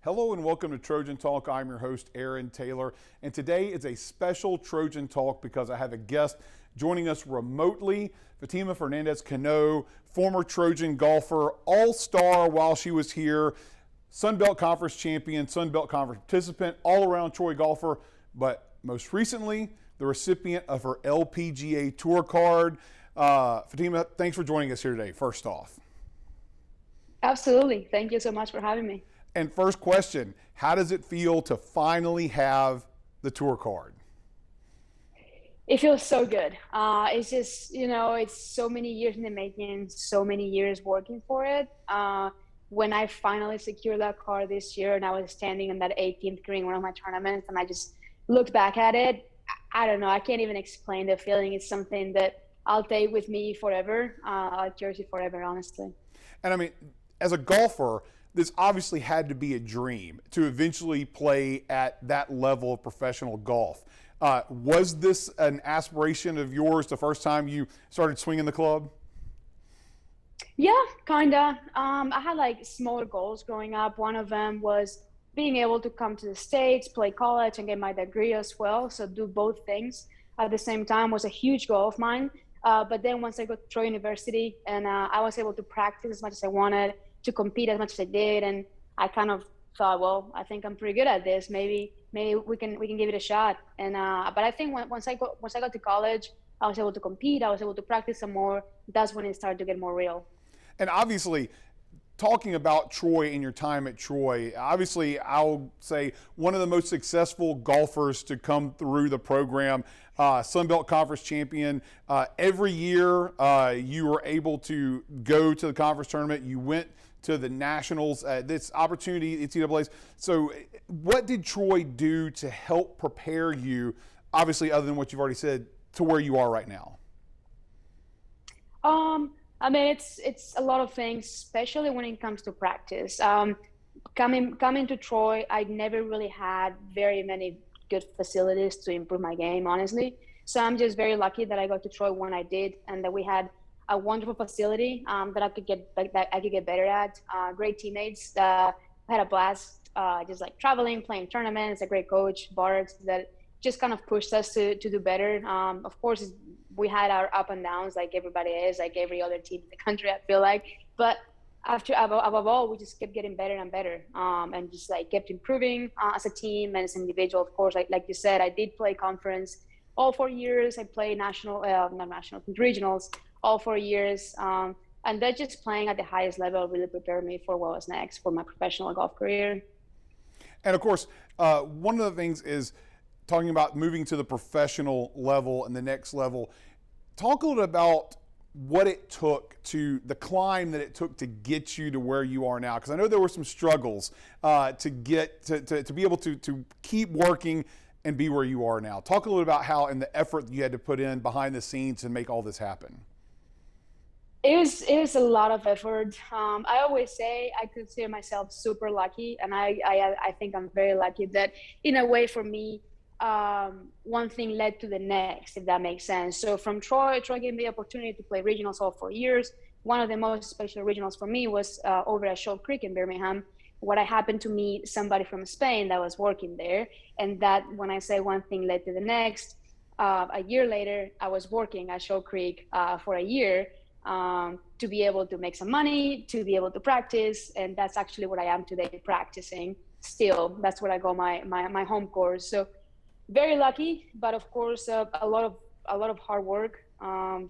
Hello and welcome to Trojan Talk. I'm your host, Aaron Taylor, and today is a special Trojan Talk because I have a guest joining us remotely, Fatima Fernandez Cano, former Trojan golfer, all-star while she was here, Sun Belt Conference champion, Sun Belt Conference participant, all-around Troy golfer, but most recently, the recipient of her LPGA Tour card. Fatima, thanks for joining us here today, first off. Absolutely. Thank you so much for having me. And first question, how does it feel to finally have the tour card? It feels so good. It's just, it's so many years in the making, so many years working for it. When I finally secured that card this year and I was standing on that 18th green, one of my tournaments, and I just looked back at it, I don't know, I can't even explain the feeling. It's something that I'll take with me forever. I'll cherish it forever, honestly. And I mean, as a golfer, this obviously had to be a dream to eventually play at that level of professional golf. Was this an aspiration of yours the first time you started swinging the club? Yeah, kinda. I had like smaller goals growing up. One of them was being able to come to the States, play college, and get my degree as well. So do both things at the same time was a huge goal of mine. But then once I got to Troy University and I was able to practice as much as I wanted, to compete as much as I did, and I kind of thought, well, I think I'm pretty good at this. Maybe we can give it a shot. And but I think once I got to college, I was able to compete. I was able to practice some more. That's when it started to get more real. And obviously, talking about Troy and your time at Troy, obviously I'll say one of the most successful golfers to come through the program, Sun Belt Conference champion. Every year you were able to go to the conference tournament. You went to the Nationals, this opportunity at NCAA's. So what did Troy do to help prepare you, obviously other than what you've already said, to where you are right now? I mean, it's a lot of things, especially when it comes to practice. Coming to Troy, I never really had very many good facilities to improve my game, honestly. So I'm just very lucky that I got to Troy when I did, and that we had a wonderful facility that I could get better at. Great teammates. I had a blast, just like traveling, playing tournaments. A great coach, Bart, that just kind of pushed us to do better. Of course, we had our up and downs, like everybody is, like every other team in the country, I feel like. But above all, we just kept getting better and better, and just like kept improving as a team and as an individual. Of course, like you said, I did play conference all 4 years. I played regionals all 4 years. And that just playing at the highest level really prepared me for what was next for my professional golf career. And of course, one of the things is talking about moving to the professional level and the next level. Talk a little about what it took the climb that it took to get you to where you are now. Because I know there were some struggles to be able to keep working and be where you are now. Talk a little about how and the effort you had to put in behind the scenes to make all this happen. It was a lot of effort. I always say I consider myself super lucky, and I think I'm very lucky that in a way for me, one thing led to the next, if that makes sense. So from Troy gave me the opportunity to play regionals all 4 years. One of the most special regionals for me was over at Shoal Creek in Birmingham, where I happened to meet somebody from Spain that was working there. And that, when I say one thing led to the next, a year later, I was working at Shoal Creek for a year to be able to make some money, to be able to practice. And that's actually what I am today, practicing still. That's where I go my home course. So very lucky, but of course a lot of hard work,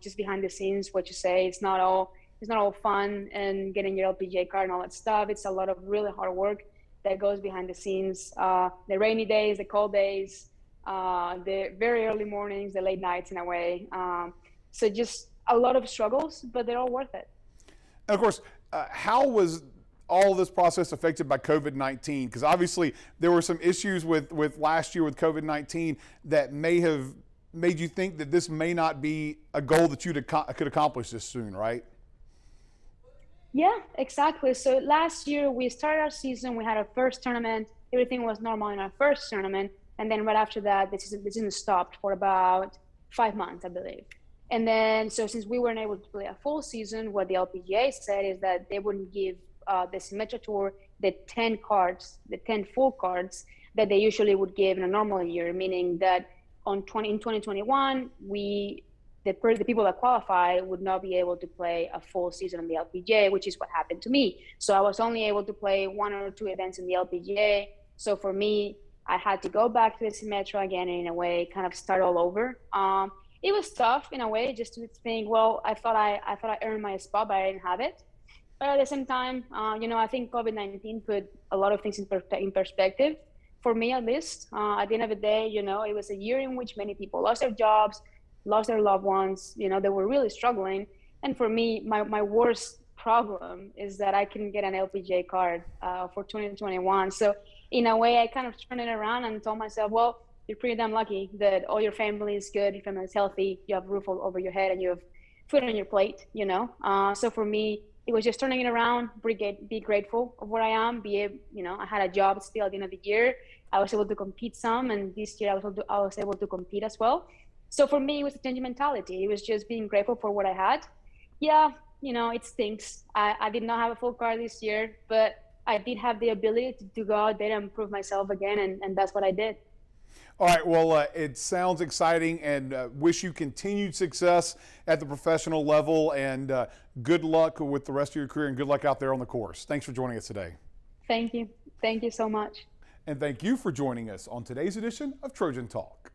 just behind the scenes. What you say, it's not all fun and getting your LPGA card and all that stuff. It's a lot of really hard work that goes behind the scenes. The rainy days, the cold days, the very early mornings, the late nights in a way. So just a lot of struggles, but they're all worth it. And of course, how was all this process affected by COVID-19? Because obviously there were some issues with last year with COVID-19 that may have made you think that this may not be a goal that you could accomplish this soon, right? Yeah, exactly. So last year we started our season, we had our first tournament, everything was normal in our first tournament. And then right after that, the season stopped for about 5 months, I believe. And then, so since we weren't able to play a full season, what the LPGA said is that they wouldn't give the Symetra Tour the 10 cards, the 10 full cards that they usually would give in a normal year, meaning that in 2021, the people that qualified would not be able to play a full season on the LPGA, which is what happened to me. So I was only able to play 1 or 2 events in the LPGA. So for me, I had to go back to the Symetra again, and in a way, kind of start all over. It was tough in a way, just to think, well, I thought I earned my spot, but I didn't have it. But at the same time, I think COVID-19 put a lot of things in perspective, for me at least. At the end of the day, it was a year in which many people lost their jobs, lost their loved ones. They were really struggling. And for me, my worst problem is that I couldn't get an LPGA card for 2021. So in a way, I kind of turned it around and told myself, well, you're pretty damn lucky that all your family is good, your family is healthy, you have a roof over your head, and you have food on your plate, So for me, it was just turning it around, be grateful of where I am, I had a job still at the end of the year. I was able to compete some, and this year I was able to compete as well. So for me, it was a change in mentality. It was just being grateful for what I had. Yeah, it stinks. I did not have a full card this year, but I did have the ability to go out there and prove myself again, and that's what I did. All right, well, it sounds exciting, and wish you continued success at the professional level, and good luck with the rest of your career, and good luck out there on the course. Thanks for joining us today. Thank you. Thank you so much. And thank you for joining us on today's edition of Trojan Talk.